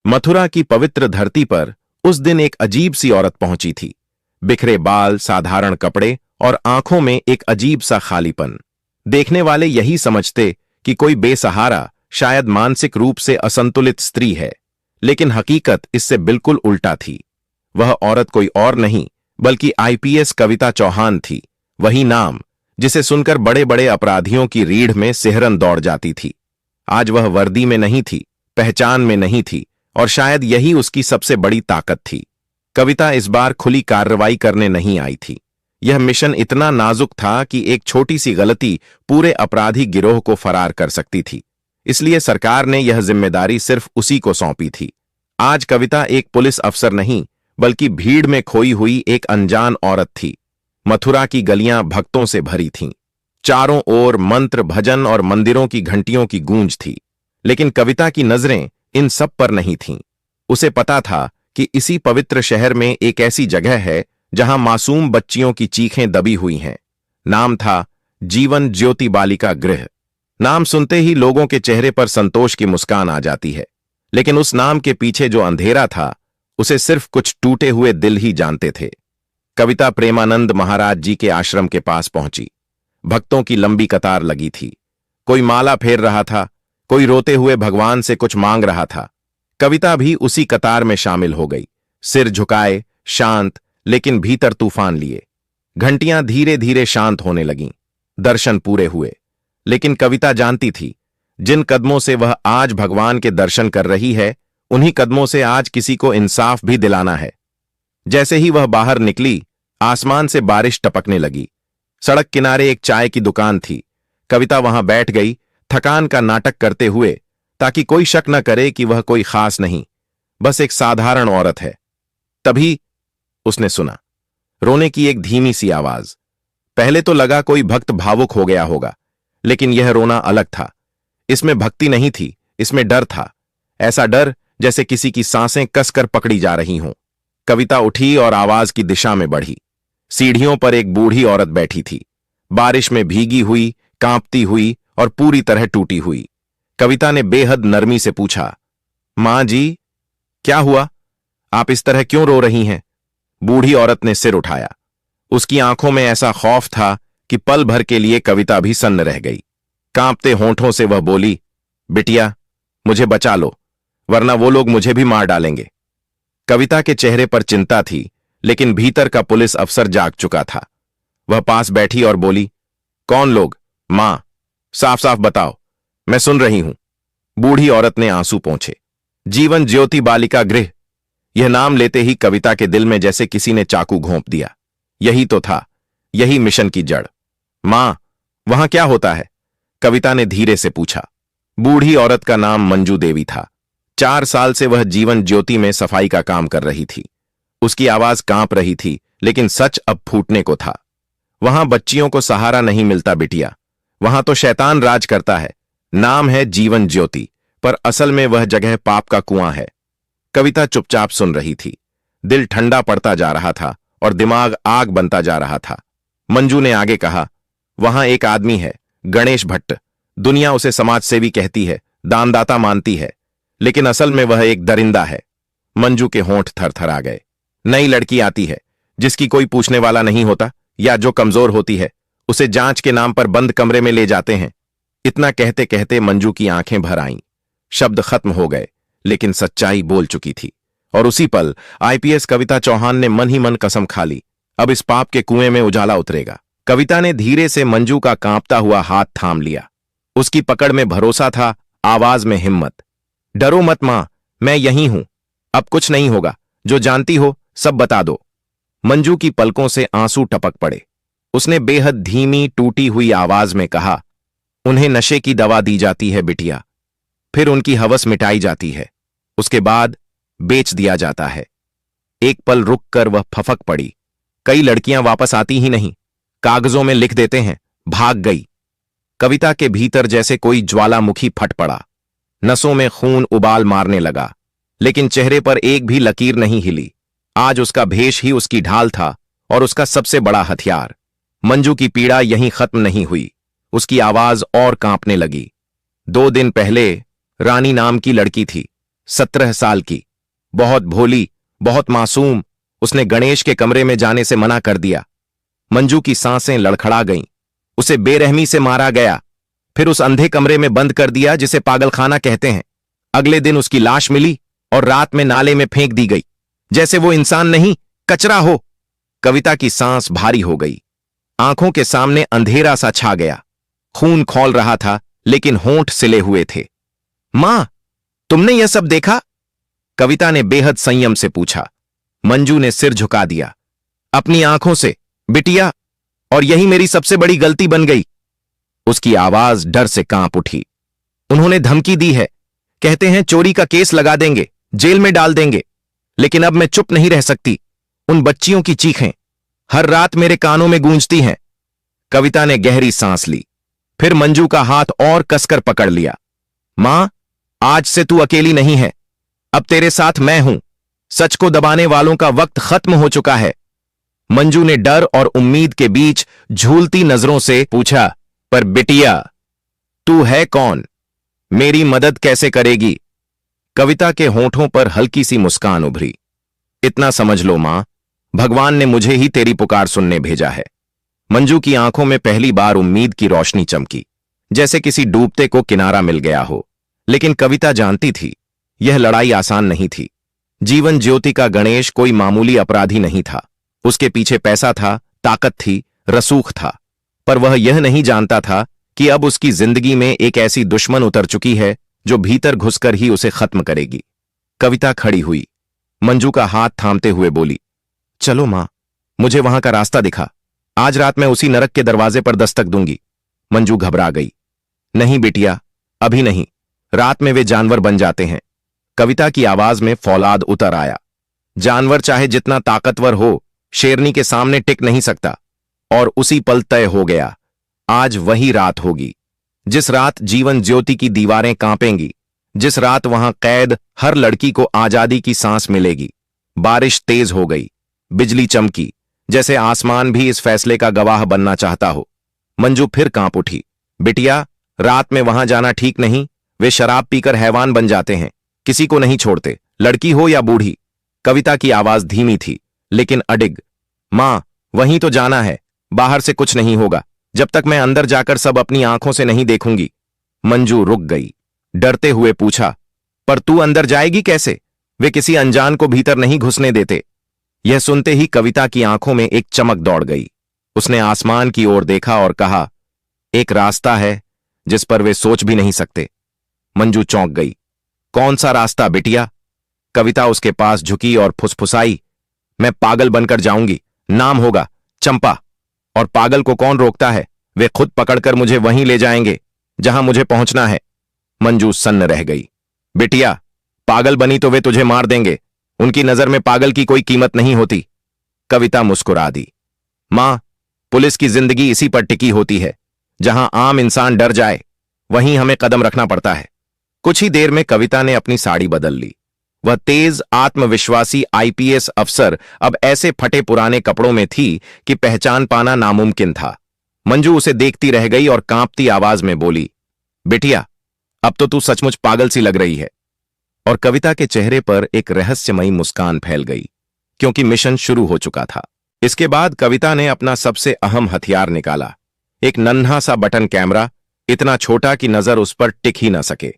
मथुरा की पवित्र धरती पर उस दिन एक अजीब सी औरत पहुंची थी। बिखरे बाल, साधारण कपड़े और आंखों में एक अजीब सा खालीपन। देखने वाले यही समझते कि कोई बेसहारा, शायद मानसिक रूप से असंतुलित स्त्री है, लेकिन हकीकत इससे बिल्कुल उल्टा थी। वह औरत कोई और नहीं बल्कि आईपीएस कविता चौहान थी। वही नाम जिसे सुनकर बड़े बड़े अपराधियों की रीढ़ में सिहरन दौड़ जाती थी। आज वह वर्दी में नहीं थी, पहचान में नहीं थी, और शायद यही उसकी सबसे बड़ी ताकत थी। कविता इस बार खुली कार्रवाई करने नहीं आई थी। यह मिशन इतना नाजुक था कि एक छोटी सी गलती पूरे अपराधी गिरोह को फरार कर सकती थी। इसलिए सरकार ने यह जिम्मेदारी सिर्फ उसी को सौंपी थी। आज कविता एक पुलिस अफसर नहीं बल्कि भीड़ में खोई हुई एक अनजान औरत थी। मथुरा की गलियां भक्तों से भरी थीं। चारों ओर मंत्र, भजन और मंदिरों की घंटियों की गूंज थी। लेकिन कविता की नजरें इन सब पर नहीं थीं। उसे पता था कि इसी पवित्र शहर में एक ऐसी जगह है जहां मासूम बच्चियों की चीखें दबी हुई हैं। नाम था जीवन ज्योति बालिका गृह। नाम सुनते ही लोगों के चेहरे पर संतोष की मुस्कान आ जाती है, लेकिन उस नाम के पीछे जो अंधेरा था उसे सिर्फ कुछ टूटे हुए दिल ही जानते थे। कविता प्रेमानंद महाराज जी के आश्रम के पास पहुंची। भक्तों की लंबी कतार लगी थी। कोई माला फेर रहा था, कोई रोते हुए भगवान से कुछ मांग रहा था। कविता भी उसी कतार में शामिल हो गई, सिर झुकाए, शांत, लेकिन भीतर तूफान लिए। घंटियां धीरे धीरे शांत होने लगीं। दर्शन पूरे हुए, लेकिन कविता जानती थी जिन कदमों से वह आज भगवान के दर्शन कर रही है, उन्हीं कदमों से आज किसी को इंसाफ भी दिलाना है। जैसे ही वह बाहर निकली, आसमान से बारिश टपकने लगी। सड़क किनारे एक चाय की दुकान थी। कविता वहां बैठ गई, थकान का नाटक करते हुए, ताकि कोई शक न करे कि वह कोई खास नहीं, बस एक साधारण औरत है। तभी उसने सुना रोने की एक धीमी सी आवाज। पहले तो लगा कोई भक्त भावुक हो गया होगा, लेकिन यह रोना अलग था। इसमें भक्ति नहीं थी, इसमें डर था। ऐसा डर जैसे किसी की सांसें कसकर पकड़ी जा रही हों। कविता उठी और आवाज की दिशा में बढ़ी। सीढ़ियों पर एक बूढ़ी औरत बैठी थी, बारिश में भीगी हुई, कांपती हुई और पूरी तरह टूटी हुई। कविता ने बेहद नरमी से पूछा, मां जी, क्या हुआ? आप इस तरह क्यों रो रही हैं? बूढ़ी औरत ने सिर उठाया। उसकी आंखों में ऐसा खौफ था कि पल भर के लिए कविता भी सन्न रह गई। कांपते होंठों से वह बोली, बिटिया, मुझे बचा लो, वरना वो लोग मुझे भी मार डालेंगे। कविता के चेहरे पर चिंता थी, लेकिन भीतर का पुलिस अफसर जाग चुका था। वह पास बैठी और बोली, कौन लोग? मां, साफ साफ बताओ, मैं सुन रही हूं। बूढ़ी औरत ने आंसू पोंछे। जीवन ज्योति बालिका गृह। यह नाम लेते ही कविता के दिल में जैसे किसी ने चाकू घोंप दिया। यही तो था, यही मिशन की जड़। मां, वहां क्या होता है? कविता ने धीरे से पूछा। बूढ़ी औरत का नाम मंजू देवी था। 4 साल से वह जीवन ज्योति में सफाई का काम कर रही थी। उसकी आवाज कांप रही थी, लेकिन सच अब फूटने को था। वहां बच्चियों को सहारा नहीं मिलता बिटिया, वहां तो शैतान राज करता है। नाम है जीवन ज्योति, पर असल में वह जगह पाप का कुआं है। कविता चुपचाप सुन रही थी। दिल ठंडा पड़ता जा रहा था और दिमाग आग बनता जा रहा था। मंजू ने आगे कहा, वहां एक आदमी है, गणेश भट्ट। दुनिया उसे समाजसेवी कहती है, दानदाता मानती है, लेकिन असल में वह एक दरिंदा है। मंजू के होंठ थरथरा गए। नई लड़की आती है, जिसकी कोई पूछने वाला नहीं होता, या जो कमजोर होती है, उसे जांच के नाम पर बंद कमरे में ले जाते हैं। इतना कहते कहते मंजू की आंखें भर आईं। शब्द खत्म हो गए, लेकिन सच्चाई बोल चुकी थी। और उसी पल आईपीएस कविता चौहान ने मन ही मन कसम खा ली, अब इस पाप के कुएं में उजाला उतरेगा। कविता ने धीरे से मंजू का कांपता हुआ हाथ थाम लिया। उसकी पकड़ में भरोसा था, आवाज में हिम्मत। डरो मत मां, मैं यहीं हूं, अब कुछ नहीं होगा, जो जानती हो सब बता दो। मंजू की पलकों से आंसू टपक पड़े। उसने बेहद धीमी टूटी हुई आवाज में कहा, उन्हें नशे की दवा दी जाती है बिटिया, फिर उनकी हवस मिटाई जाती है, उसके बाद बेच दिया जाता है। एक पल रुक कर वह फफक पड़ी। कई लड़कियां वापस आती ही नहीं, कागजों में लिख देते हैं, भाग गई। कविता के भीतर जैसे कोई ज्वालामुखी फट पड़ा। नसों में खून उबाल मारने लगा, लेकिन चेहरे पर एक भी लकीर नहीं हिली। आज उसका भेष ही उसकी ढाल था और उसका सबसे बड़ा हथियार। मंजू की पीड़ा यहीं खत्म नहीं हुई। उसकी आवाज और कांपने लगी। 2 दिन पहले रानी नाम की लड़की थी, 17 साल की, बहुत भोली, बहुत मासूम। उसने गणेश के कमरे में जाने से मना कर दिया। मंजू की सांसें लड़खड़ा गईं। उसे बेरहमी से मारा गया, फिर उस अंधे कमरे में बंद कर दिया जिसे पागलखाना कहते हैं। अगले दिन उसकी लाश मिली और रात में नाले में फेंक दी गई, जैसे वो इंसान नहीं, कचरा हो। कविता की सांस भारी हो गई। आंखों के सामने अंधेरा सा छा गया। खून खौल रहा था, लेकिन होंठ सिले हुए थे। मां, तुमने यह सब देखा? कविता ने बेहद संयम से पूछा। मंजू ने सिर झुका दिया। अपनी आंखों से, बिटिया, और यही मेरी सबसे बड़ी गलती बन गई। उसकी आवाज डर से कांप उठी। उन्होंने धमकी दी है, कहते हैं चोरी का केस लगा देंगे, जेल में डाल देंगे। लेकिन अब मैं चुप नहीं रह सकती। उन बच्चियों की चीखें हर रात मेरे कानों में गूंजती हैं। कविता ने गहरी सांस ली, फिर मंजू का हाथ और कसकर पकड़ लिया। मां, आज से तू अकेली नहीं है, अब तेरे साथ मैं हूं। सच को दबाने वालों का वक्त खत्म हो चुका है। मंजू ने डर और उम्मीद के बीच झूलती नजरों से पूछा, पर बिटिया, तू है कौन? मेरी मदद कैसे करेगी? कविता के होंठों पर हल्की सी मुस्कान उभरी। इतना समझ लो मां, भगवान ने मुझे ही तेरी पुकार सुनने भेजा है। मंजू की आंखों में पहली बार उम्मीद की रोशनी चमकी, जैसे किसी डूबते को किनारा मिल गया हो। लेकिन कविता जानती थी, यह लड़ाई आसान नहीं थी। जीवन ज्योति का गणेश कोई मामूली अपराधी नहीं था। उसके पीछे पैसा था, ताकत थी, रसूख था। पर वह यह नहीं जानता था कि अब उसकी जिंदगी में एक ऐसी दुश्मन उतर चुकी है जो भीतर घुसकर ही उसे खत्म करेगी। कविता खड़ी हुई, मंजू का हाथ थामते हुए बोली, चलो मां, मुझे वहां का रास्ता दिखा। आज रात मैं उसी नरक के दरवाजे पर दस्तक दूंगी। मंजू घबरा गई। नहीं बिटिया, अभी नहीं। रात में वे जानवर बन जाते हैं। कविता की आवाज में फौलाद उतर आया। जानवर चाहे जितना ताकतवर हो, शेरनी के सामने टिक नहीं सकता। और उसी पल तय हो गया, आज वही रात होगी जिस रात जीवन ज्योति की दीवारें कांपेंगी, जिस रात वहां कैद हर लड़की को आजादी की सांस मिलेगी। बारिश तेज हो गई, बिजली चमकी, जैसे आसमान भी इस फैसले का गवाह बनना चाहता हो। मंजू फिर कांप उठी। बिटिया, रात में वहां जाना ठीक नहीं। वे शराब पीकर हैवान बन जाते हैं, किसी को नहीं छोड़ते, लड़की हो या बूढ़ी। कविता की आवाज धीमी थी, लेकिन अडिग। मां, वहीं तो जाना है, बाहर से कुछ नहीं होगा, जब तक मैं अंदर जाकर सब अपनी आंखों से नहीं देखूंगी। मंजू रुक गई, डरते हुए पूछा, पर तू अंदर जाएगी कैसे? वे किसी अनजान को भीतर नहीं घुसने देते। यह सुनते ही कविता की आंखों में एक चमक दौड़ गई। उसने आसमान की ओर देखा और कहा, एक रास्ता है जिस पर वे सोच भी नहीं सकते। मंजू चौंक गई। कौन सा रास्ता बिटिया? कविता उसके पास झुकी और फुसफुसाई, मैं पागल बनकर जाऊंगी, नाम होगा चंपा। और पागल को कौन रोकता है? वे खुद पकड़कर मुझे वहीं ले जाएंगे जहां मुझे पहुंचना है। मंजू सन्न रह गई। बिटिया, पागल बनी तो वे तुझे मार देंगे। उनकी नजर में पागल की कोई कीमत नहीं होती। कविता मुस्कुरा दी। मां, पुलिस की जिंदगी इसी पर टिकी होती है। जहां आम इंसान डर जाए, वहीं हमें कदम रखना पड़ता है। कुछ ही देर में कविता ने अपनी साड़ी बदल ली। वह तेज, आत्मविश्वासी आईपीएस अफसर अब ऐसे फटे पुराने कपड़ों में थी कि पहचान पाना नामुमकिन था। मंजू उसे देखती रह गई और कांपती आवाज में बोली, बिटिया, अब तो तू सचमुच पागल सी लग रही है। और कविता के चेहरे पर एक रहस्यमयी मुस्कान फैल गई, क्योंकि मिशन शुरू हो चुका था। इसके बाद कविता ने अपना सबसे अहम हथियार निकाला, एक नन्हा सा बटन कैमरा, इतना छोटा कि नजर उस पर टिक ही न सके।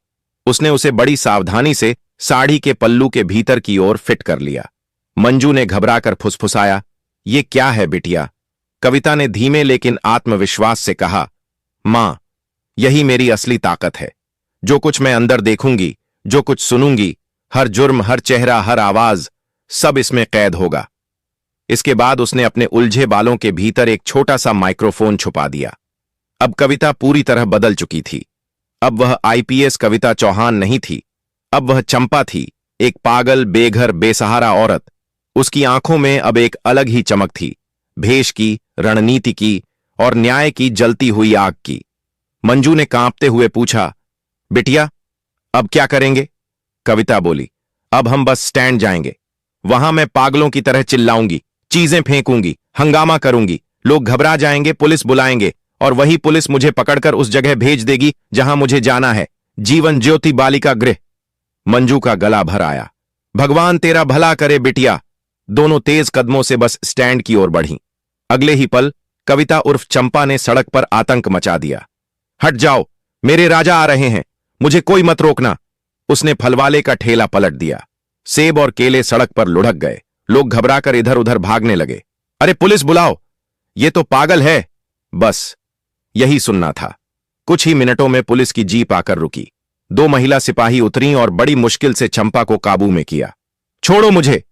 उसने उसे बड़ी सावधानी से साड़ी के पल्लू के भीतर की ओर फिट कर लिया। मंजू ने घबराकर फुसफुसाया, ये क्या है बिटिया? कविता ने धीमे लेकिन आत्मविश्वास से कहा, मां, यही मेरी असली ताकत है। जो कुछ मैं अंदर देखूंगी, जो कुछ सुनूंगी, हर जुर्म, हर चेहरा, हर आवाज, सब इसमें कैद होगा। इसके बाद उसने अपने उलझे बालों के भीतर एक छोटा सा माइक्रोफोन छुपा दिया। अब कविता पूरी तरह बदल चुकी थी। अब वह आईपीएस कविता चौहान नहीं थी। अब वह चंपा थी, एक पागल, बेघर, बेसहारा औरत। उसकी आंखों में अब एक अलग ही चमक थी, भेष की, रणनीति की और न्याय की जलती हुई आग की। मंजू ने कांपते हुए पूछा, बिटिया, अब क्या करेंगे? कविता बोली, अब हम बस स्टैंड जाएंगे। वहां मैं पागलों की तरह चिल्लाऊंगी, चीजें फेंकूंगी, हंगामा करूंगी। लोग घबरा जाएंगे, पुलिस बुलाएंगे और वही पुलिस मुझे पकड़कर उस जगह भेज देगी जहां मुझे जाना है, जीवन ज्योति बालिका गृह। मंजू का गला भर आया। भगवान तेरा भला करे बिटिया। दोनों तेज कदमों से बस स्टैंड की ओर बढ़ीं। अगले ही पल कविता उर्फ चंपा ने सड़क पर आतंक मचा दिया। हट जाओ, मेरे राजा आ रहे हैं, मुझे कोई मत रोकना। उसने फलवाले का ठेला पलट दिया। सेब और केले सड़क पर लुढ़क गए। लोग घबराकर इधर उधर भागने लगे। अरे पुलिस बुलाओ, ये तो पागल है। बस यही सुनना था। कुछ ही मिनटों में पुलिस की जीप आकर रुकी। 2 महिला सिपाही उतरीं और बड़ी मुश्किल से चंपा को काबू में किया। छोड़ो मुझे,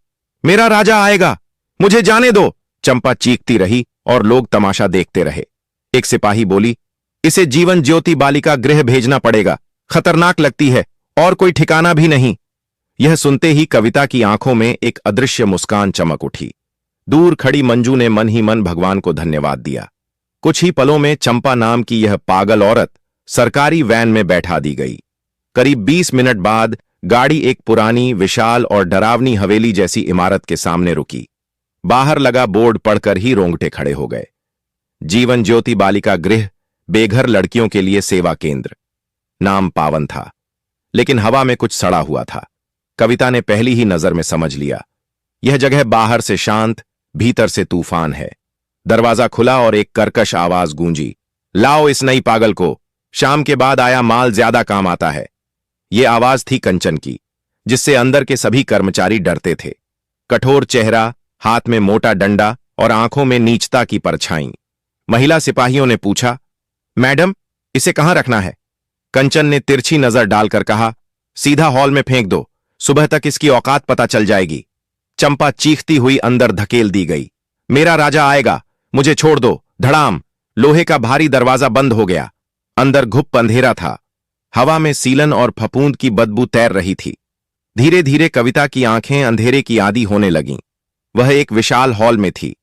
मेरा राजा आएगा, मुझे जाने दो। चंपा चीखती रही और लोग तमाशा देखते रहे। एक सिपाही बोली, इसे जीवन ज्योति बालिका गृह भेजना पड़ेगा, खतरनाक लगती है और कोई ठिकाना भी नहीं। यह सुनते ही कविता की आंखों में एक अदृश्य मुस्कान चमक उठी। दूर खड़ी मंजू ने मन ही मन भगवान को धन्यवाद दिया। कुछ ही पलों में चंपा नाम की यह पागल औरत सरकारी वैन में बैठा दी गई। करीब 20 मिनट बाद गाड़ी एक पुरानी, विशाल और डरावनी हवेली जैसी इमारत के सामने रुकी। बाहर लगा बोर्ड पढ़कर ही रोंगटे खड़े हो गए। जीवन ज्योति बालिका गृह, बेघर लड़कियों के लिए सेवा केंद्र। नाम पावन था, लेकिन हवा में कुछ सड़ा हुआ था। कविता ने पहली ही नजर में समझ लिया, यह जगह बाहर से शांत, भीतर से तूफान है। दरवाजा खुला और एक कर्कश आवाज गूंजी, लाओ इस नई पागल को, शाम के बाद आया माल ज्यादा काम आता है। ये आवाज थी कंचन की, जिससे अंदर के सभी कर्मचारी डरते थे। कठोर चेहरा, हाथ में मोटा डंडा और आंखों में नीचता की परछाई। महिला सिपाहियों ने पूछा, मैडम इसे कहां रखना है? कंचन ने तिरछी नजर डालकर कहा, सीधा हॉल में फेंक दो, सुबह तक इसकी औकात पता चल जाएगी। चंपा चीखती हुई अंदर धकेल दी गई। मेरा राजा आएगा, मुझे छोड़ दो। धड़ाम, लोहे का भारी दरवाजा बंद हो गया। अंदर घुप अंधेरा था। हवा में सीलन और फफूंद की बदबू तैर रही थी। धीरे धीरे कविता की आंखें अंधेरे की आदी होने लगीं। वह एक विशाल हॉल में थी।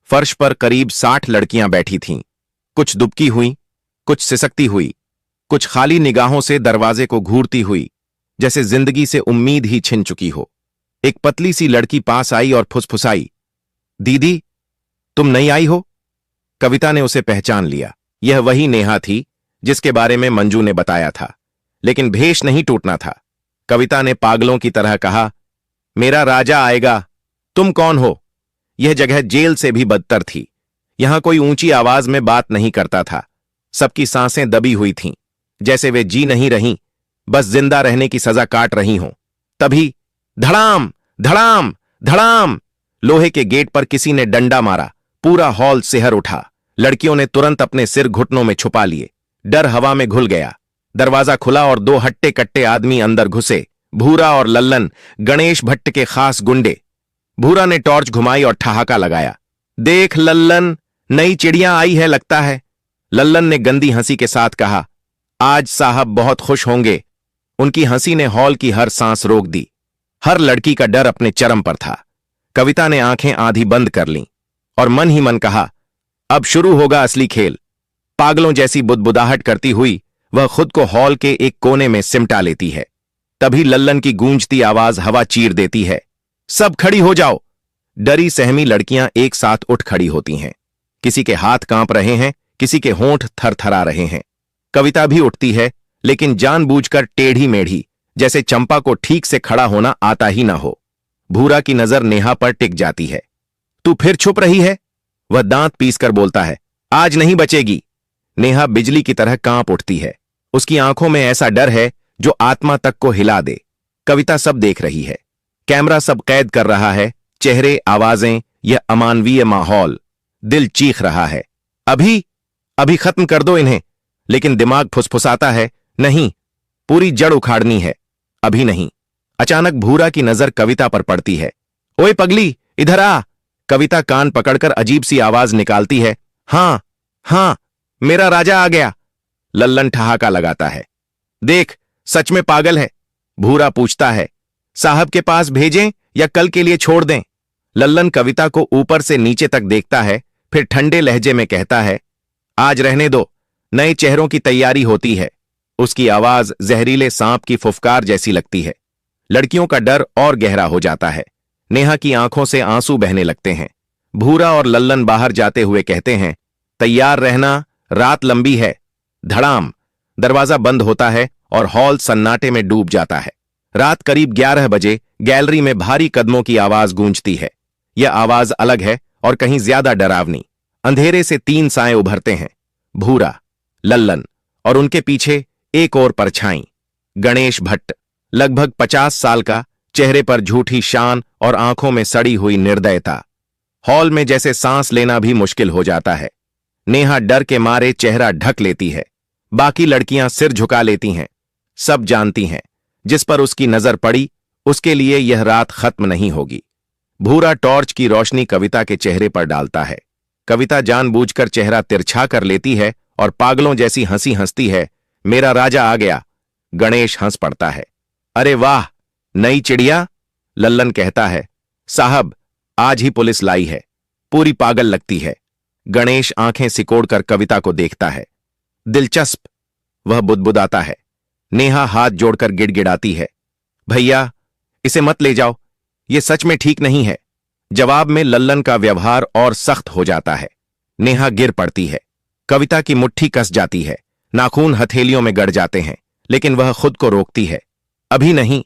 फर्श पर करीब 60 लड़कियां बैठी थीं। कुछ दुबकी हुई, कुछ सिसकती हुई, कुछ खाली निगाहों से दरवाजे को घूरती हुई, जैसे जिंदगी से उम्मीद ही छिन चुकी हो। एक पतली सी लड़की पास आई और फुसफुसाई, दीदी तुम नई आई हो? कविता ने उसे पहचान लिया। यह वही नेहा थी जिसके बारे में मंजू ने बताया था, लेकिन भेष नहीं टूटना था। कविता ने पागलों की तरह कहा, मेरा राजा आएगा, तुम कौन हो? यह जगह जेल से भी बदतर थी। यहां कोई ऊंची आवाज में बात नहीं करता था। सबकी सांसें दबी हुई थीं, जैसे वे जी नहीं रहीं, बस जिंदा रहने की सजा काट रही हों। तभी धड़ाम धड़ाम धड़ाम, लोहे के गेट पर किसी ने डंडा मारा। पूरा हॉल सिहर उठा। लड़कियों ने तुरंत अपने सिर घुटनों में छुपा लिए। डर हवा में घुल गया। दरवाजा खुला और 2 हट्टे कट्टे आदमी अंदर घुसे। भूरा और लल्लन, गणेश भट्ट के खास गुंडे। भूरा ने टॉर्च घुमाई और ठहाका लगाया, देख लल्लन, नई चिड़िया आई है लगता है। लल्लन ने गंदी हंसी के साथ कहा, आज साहब बहुत खुश होंगे। उनकी हंसी ने हॉल की हर सांस रोक दी। हर लड़की का डर अपने चरम पर था। कविता ने आंखें आधी बंद कर लीं और मन ही मन कहा, अब शुरू होगा असली खेल। पागलों जैसी बुदबुदाहट करती हुई वह खुद को हॉल के एक कोने में सिमटा लेती है। तभी लल्लन की गूंजती आवाज हवा चीर देती है, सब खड़ी हो जाओ। डरी सहमी लड़कियां एक साथ उठ खड़ी होती हैं। किसी के हाथ कांप रहे हैं, किसी के होंठ थरथरा रहे हैं। कविता भी उठती है, लेकिन जानबूझकर टेढ़ी मेढ़ी, जैसे चंपा को ठीक से खड़ा होना आता ही ना हो। भूरा की नजर नेहा पर टिक जाती है। तू फिर छुप रही है? वह दांत पीसकर बोलता है, आज नहीं बचेगी। नेहा बिजली की तरह कांप उठती है। उसकी आंखों में ऐसा डर है जो आत्मा तक को हिला दे। कविता सब देख रही है। कैमरा सब कैद कर रहा है, चेहरे, आवाजें, यह अमानवीय माहौल। दिल चीख रहा है, अभी अभी खत्म कर दो इन्हें। लेकिन दिमाग फुसफुसाता है, नहीं, पूरी जड़ उखाड़नी है, अभी नहीं। अचानक भूरा की नजर कविता पर पड़ती है। ओए पगली, इधर आ। कविता कान पकड़कर अजीब सी आवाज निकालती है, हां हां, मेरा राजा आ गया। लल्लन ठहाका लगाता है, देख सच में पागल है। भूरा पूछता है, साहब के पास भेजें या कल के लिए छोड़ दें? लल्लन कविता को ऊपर से नीचे तक देखता है, फिर ठंडे लहजे में कहता है, आज रहने दो, नए चेहरों की तैयारी होती है। उसकी आवाज जहरीले सांप की फुफकार जैसी लगती है। लड़कियों का डर और गहरा हो जाता है। नेहा की आंखों से आंसू बहने लगते हैं। भूरा और लल्लन बाहर जाते हुए कहते हैं, तैयार रहना, रात लंबी है। धड़ाम, दरवाजा बंद होता है और हॉल सन्नाटे में डूब जाता है। रात करीब 11 बजे गैलरी में भारी कदमों की आवाज गूंजती है। यह आवाज अलग है और कहीं ज्यादा डरावनी। अंधेरे से 3 साएं उभरते हैं, भूरा, लल्लन और उनके पीछे एक और परछाई, गणेश भट्ट, लगभग 50 साल का, चेहरे पर झूठी शान और आंखों में सड़ी हुई निर्दयता। हॉल में जैसे सांस लेना भी मुश्किल हो जाता है। नेहा डर के मारे चेहरा ढक लेती है। बाकी लड़कियां सिर झुका लेती हैं। सब जानती हैं, जिस पर उसकी नजर पड़ी उसके लिए यह रात खत्म नहीं होगी। भूरा टॉर्च की रोशनी कविता के चेहरे पर डालता है। कविता जानबूझकर चेहरा तिरछा कर लेती है और पागलों जैसी हंसी हंसती है। मेरा राजा आ गया। गणेश हंस पड़ता है। अरे वाह, नई चिड़िया, लल्लन कहता है। साहब, आज ही पुलिस लाई है, पूरी पागल लगती है। गणेश आंखें सिकोड़कर कविता को देखता है। दिलचस्प, वह बुदबुदाता है। नेहा हाथ जोड़कर गिड़गिड़ाती है। भैया, इसे मत ले जाओ, ये सच में ठीक नहीं है। जवाब में लल्लन का व्यवहार और सख्त हो जाता है। नेहा गिर पड़ती है। कविता की मुट्ठी कस जाती है। नाखून हथेलियों में गड़ जाते हैं, लेकिन वह खुद को रोकती है। अभी नहीं।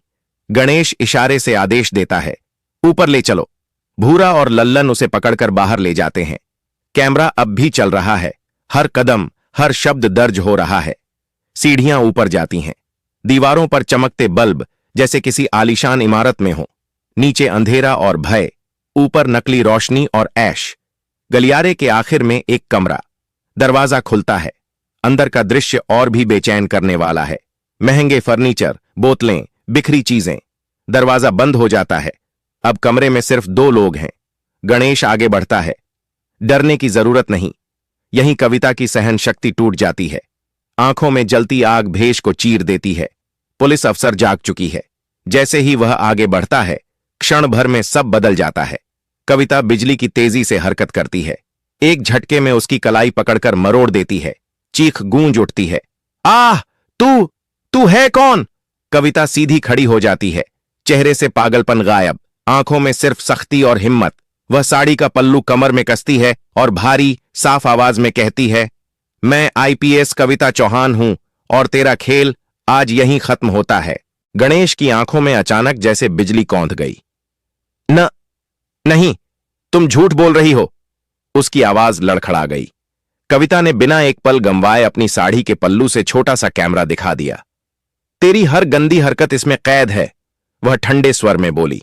गणेश इशारे से आदेश देता है। ऊपर ले चलो। भूरा और लल्लन उसे पकड़कर बाहर ले जाते हैं। कैमरा अब भी चल रहा है। हर कदम, हर शब्द दर्ज हो रहा है। सीढ़ियां ऊपर जाती हैं। दीवारों पर चमकते बल्ब जैसे किसी आलीशान इमारत में हो। नीचे अंधेरा और भय, ऊपर नकली रोशनी और ऐश। गलियारे के आखिर में एक कमरा। दरवाजा खुलता है। अंदर का दृश्य और भी बेचैन करने वाला है। महंगे फर्नीचर, बोतलें, बिखरी चीजें। दरवाजा बंद हो जाता है। अब कमरे में सिर्फ 2 लोग हैं। गणेश आगे बढ़ता है। डरने की जरूरत नहीं। यहीं कविता की सहन शक्ति टूट जाती है। आंखों में जलती आग भेष को चीर देती है। पुलिस अफसर जाग चुकी है। जैसे ही वह आगे बढ़ता है, क्षण भर में सब बदल जाता है। कविता बिजली की तेजी से हरकत करती है। एक झटके में उसकी कलाई पकड़कर मरोड़ देती है। चीख गूंज उठती है। आह, तू है कौन? कविता सीधी खड़ी हो जाती है। चेहरे से पागलपन गायब, आंखों में सिर्फ सख्ती और हिम्मत। वह साड़ी का पल्लू कमर में कसती है और भारी साफ आवाज में कहती है, मैं आईपीएस कविता चौहान हूं और तेरा खेल आज यहीं खत्म होता है। गणेश की आंखों में अचानक जैसे बिजली कौंध गई। नहीं, तुम झूठ बोल रही हो। उसकी आवाज लड़खड़ा गई। कविता ने बिना एक पल गंवाए अपनी साड़ी के पल्लू से छोटा सा कैमरा दिखा दिया। तेरी हर गंदी हरकत इसमें कैद है, वह ठंडे स्वर में बोली।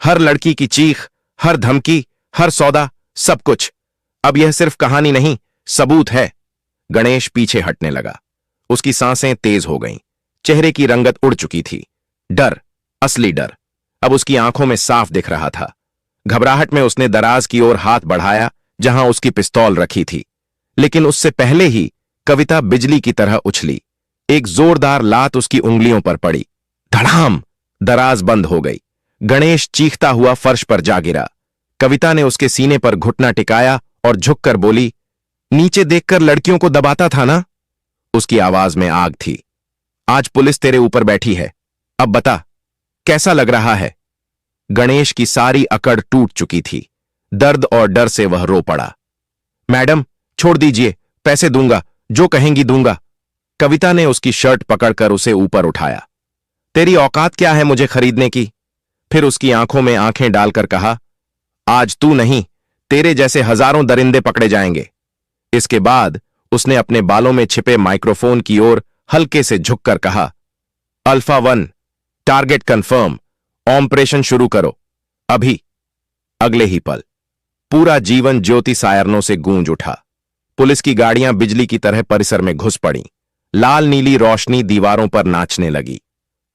हर लड़की की चीख, हर धमकी, हर सौदा, सब कुछ। अब यह सिर्फ कहानी नहीं, सबूत है। गणेश पीछे हटने लगा। उसकी सांसें तेज हो गईं। चेहरे की रंगत उड़ चुकी थी। डर, असली डर, अब उसकी आंखों में साफ दिख रहा था। घबराहट में उसने दराज की ओर हाथ बढ़ाया जहां उसकी पिस्तौल रखी थी, लेकिन उससे पहले ही कविता बिजली की तरह उछली। एक जोरदार लात उसकी उंगलियों पर पड़ी। धड़ाम! दराज बंद हो गई। गणेश चीखता हुआ फर्श पर जा गिरा। कविता ने उसके सीने पर घुटना टिकाया और झुककर बोली, नीचे देखकर लड़कियों को दबाता था ना? उसकी आवाज में आग थी। आज पुलिस तेरे ऊपर बैठी है, अब बता, कैसा लग रहा है? गणेश की सारी अकड़ टूट चुकी थी। दर्द और डर से वह रो पड़ा। मैडम, छोड़ दीजिए, पैसे दूंगा, जो कहेंगी दूंगा। कविता ने उसकी शर्ट पकड़कर उसे ऊपर उठाया। तेरी औकात क्या है मुझे खरीदने की? फिर उसकी आंखों में आंखें डालकर कहा, आज तू नहीं, तेरे जैसे हजारों दरिंदे पकड़े जाएंगे। इसके बाद उसने अपने बालों में छिपे माइक्रोफोन की ओर हल्के से झुककर कहा, अल्फा 1, टारगेट कंफर्म, ऑपरेशन शुरू करो, अभी। अगले ही पल पूरा जीवन ज्योति सायरनों से गूंज उठा। पुलिस की गाड़ियां बिजली की तरह परिसर में घुस पड़ीं। लाल नीली रोशनी दीवारों पर नाचने लगी।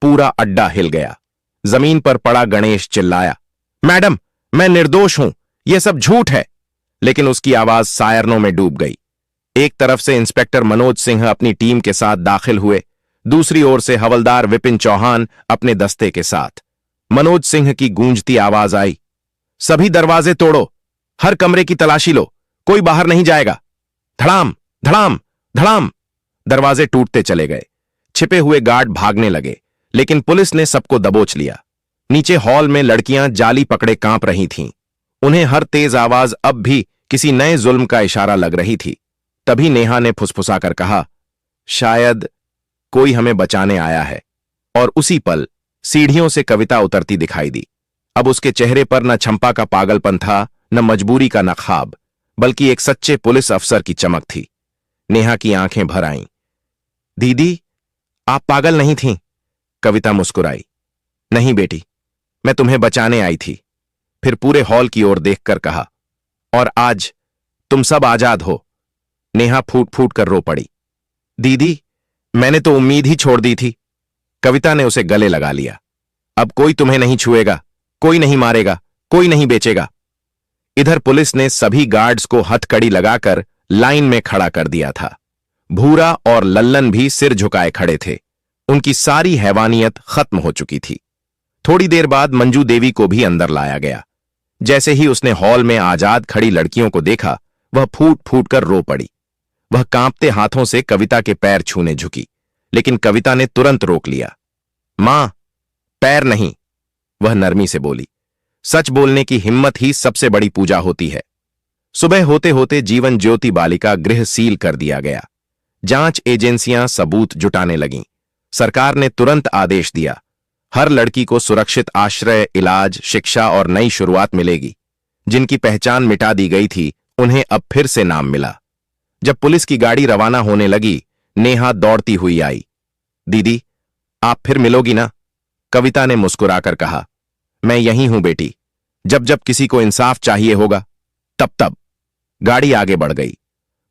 पूरा अड्डा हिल गया। जमीन पर पड़ा गणेश चिल्लाया, मैडम, मैं निर्दोष हूं, यह सब झूठ है। लेकिन उसकी आवाज सायरनों में डूब गई। एक तरफ से इंस्पेक्टर मनोज सिंह अपनी टीम के साथ दाखिल हुए, दूसरी ओर से हवलदार विपिन चौहान अपने दस्ते के साथ। मनोज सिंह की गूंजती आवाज आई, सभी दरवाजे तोड़ो, हर कमरे की तलाशी लो, कोई बाहर नहीं जाएगा। धड़ाम धड़ाम धड़ाम! दरवाजे टूटते चले गए। छिपे हुए गार्ड भागने लगे, लेकिन पुलिस ने सबको दबोच लिया। नीचे हॉल में लड़कियां जाली पकड़े कांप रही थीं। उन्हें हर तेज आवाज अब भी किसी नए जुल्म का इशारा लग रही थी। तभी नेहा ने फुसफुसाकर कहा, शायद कोई हमें बचाने आया है। और उसी पल सीढ़ियों से कविता उतरती दिखाई दी। अब उसके चेहरे पर न छंपा का पागलपन था, न मजबूरी का नखाब, बल्कि एक सच्चे पुलिस अफसर की चमक थी। नेहा की आंखें भर आईं। दीदी, आप पागल नहीं थीं? कविता मुस्कुराई। नहीं बेटी, मैं तुम्हें बचाने आई थी। फिर पूरे हॉल की ओर देखकर कहा, और आज तुम सब आजाद हो। नेहा फूट फूट कर रो पड़ी। दीदी, मैंने तो उम्मीद ही छोड़ दी थी। कविता ने उसे गले लगा लिया। अब कोई तुम्हें नहीं छुएगा, कोई नहीं मारेगा, कोई नहीं बेचेगा। इधर पुलिस ने सभी गार्ड्स को हथकड़ी लगाकर लाइन में खड़ा कर दिया था। भूरा और लल्लन भी सिर झुकाए खड़े थे। उनकी सारी हैवानियत खत्म हो चुकी थी। थोड़ी देर बाद मंजू देवी को भी अंदर लाया गया। जैसे ही उसने हॉल में आजाद खड़ी लड़कियों को देखा, वह फूट फूट कर रो पड़ी। वह कांपते हाथों से कविता के पैर छूने झुकी, लेकिन कविता ने तुरंत रोक लिया। मां, पैर नहीं, वह नरमी से बोली। सच बोलने की हिम्मत ही सबसे बड़ी पूजा होती है। सुबह होते होते जीवन ज्योति बालिका गृह सील कर दिया गया। जांच एजेंसियां सबूत जुटाने लगीं। सरकार ने तुरंत आदेश दिया, हर लड़की को सुरक्षित आश्रय, इलाज, शिक्षा और नई शुरुआत मिलेगी। जिनकी पहचान मिटा दी गई थी, उन्हें अब फिर से नाम मिला। जब पुलिस की गाड़ी रवाना होने लगी, नेहा दौड़ती हुई आई। दीदी, आप फिर मिलोगी ना? कविता ने मुस्कुराकर कहा। मैं यहीं हूं बेटी, जब जब किसी को इंसाफ चाहिए होगा तब तब। गाड़ी आगे बढ़ गई।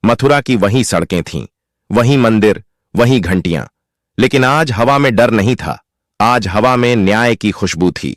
मथुरा की वही सड़कें थीं, वही मंदिर, वही घंटियां। लेकिन आज हवा में डर नहीं था, आज हवा में न्याय की खुशबू थी।